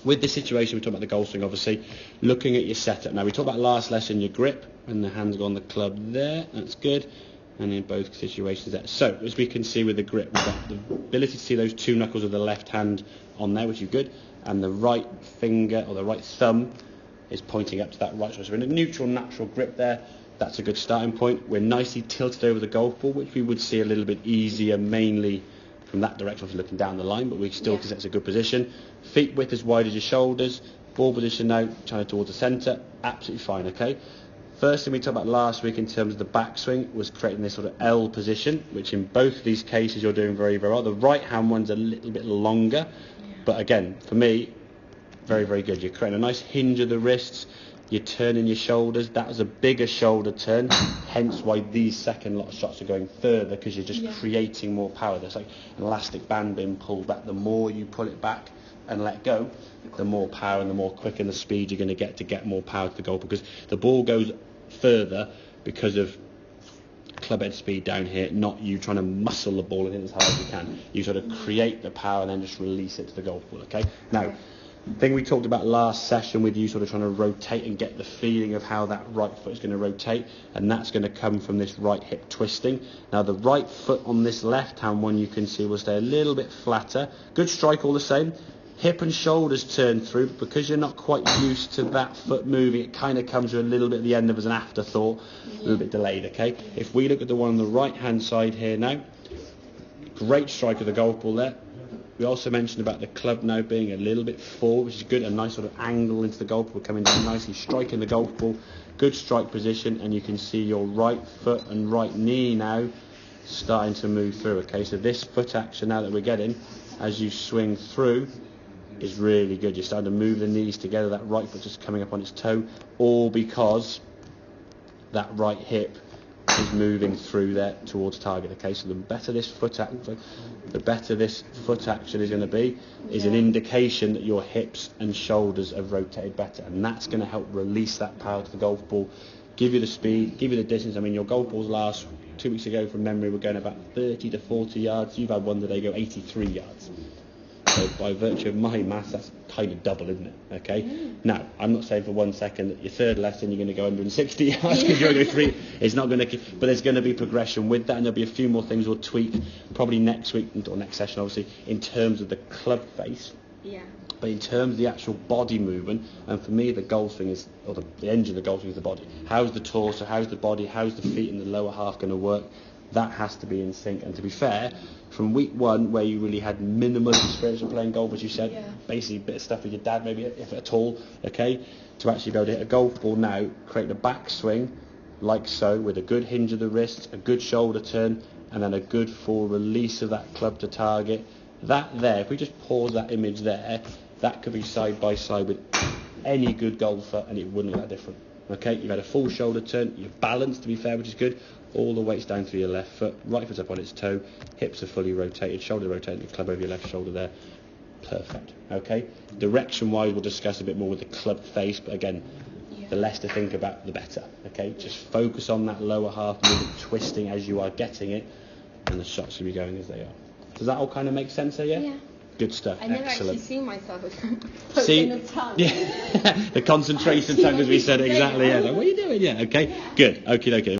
With this situation, we talk about the golf swing, obviously, looking at your setup. Now, we talked about last lesson, your grip, and the hands go on the club there. That's good. And in both situations there. So, as we can see with the grip, we've got the ability to see those two knuckles of the left hand on there, which is good. And the right finger, or the right thumb, is pointing up to that right shoulder. So we're in a neutral, natural grip there. That's a good starting point. We're nicely tilted over the golf ball, which we would see a little bit easier, mainly from that direction, obviously looking down the line, but we still can set a good position. Feet width as wide as your shoulders. Ball position now, China towards the centre. Absolutely fine, okay? First thing we talked about last week in terms of the backswing was creating this sort of L position, which in both of these cases you're doing very, very well. The right hand one's a little bit longer, but again, for me, very, very good. You're creating a nice hinge of the wrists. You're turning your shoulders. That was a bigger shoulder turn, hence why these second lot of shots are going further, because you're just creating more power. There's like an elastic band being pulled back. The more you pull it back and let go, the more power and the more quick and the speed you're going to get more power to the golf, because the ball goes further because of club head speed down here, not you trying to muscle the ball in as hard as you can. You sort of create the power and then just release it to the golf ball, okay? Now, the thing we talked about last session with you sort of trying to rotate and get the feeling of how that right foot is going to rotate, and that's going to come from this right hip twisting. Now the right foot on this left hand one, you can see, will stay a little bit flatter. Good strike all the same. Hip and shoulders turn through, but because you're not quite used to that foot moving, it kind of comes to a little bit at the end of as an afterthought, a little bit delayed, okay? If we look at the one on the right hand side here now, great strike of the golf ball there. We also mentioned about the club now being a little bit forward, which is good, a nice sort of angle into the golf ball, coming down nicely, striking the golf ball, good strike position, and you can see your right foot and right knee now starting to move through, okay? So this foot action now that we're getting, as you swing through, is really good. You're starting to move the knees together, that right foot just coming up on its toe, all because that right hip is moving through there towards target, okay? So the better this foot action is going to be, is an indication that your hips and shoulders have rotated better, and that's going to help release that power to the golf ball, give you the speed, give you the distance. I mean, your golf balls last 2 weeks ago, from memory, were going about 30 to 40 yards. You've had one today go 83 yards. So by virtue of my maths, that's kind of double, isn't it? Okay. Now, I'm not saying for 1 second that your third lesson you're going to go 160 yards because you're going to go 3. It's not going to, but there's going to be progression with that, and there'll be a few more things we'll tweak probably next week or next session, obviously, in terms of the club face. Yeah. But in terms of the actual body movement, and for me, the golf swing is, or the engine of the golf swing is the body. How's the torso? How's the body? How's the feet and the lower half going to work? That has to be in sync. And to be fair, from week 1, where you really had minimal experience of playing golf, as you said, basically a bit of stuff with your dad, maybe, if at all, okay, to actually be able to hit a golf ball now, create a backswing like so, with a good hinge of the wrists, a good shoulder turn, and then a good full release of that club to target. That there, if we just pause that image there, that could be side by side with any good golfer, and it wouldn't look that different. Okay, you've had a full shoulder turn, you're balanced, to be fair, which is good. All the weight's down through your left foot, right foot's up on its toe, hips are fully rotated, shoulder rotated, club over your left shoulder there. Perfect. Okay, direction-wise, we'll discuss a bit more with the club face, but again, the less to think about, the better. Okay, just focus on that lower half, movement, twisting as you are getting it, and the shots will be going as they are. Does that all kind of make sense there? Yeah. Good stuff. I never Excellent. actually seen myself See, the tongue. yeah, the concentration tongue, as we said, exactly. Yeah, like, what are you doing? Yeah, okay, good. Okay.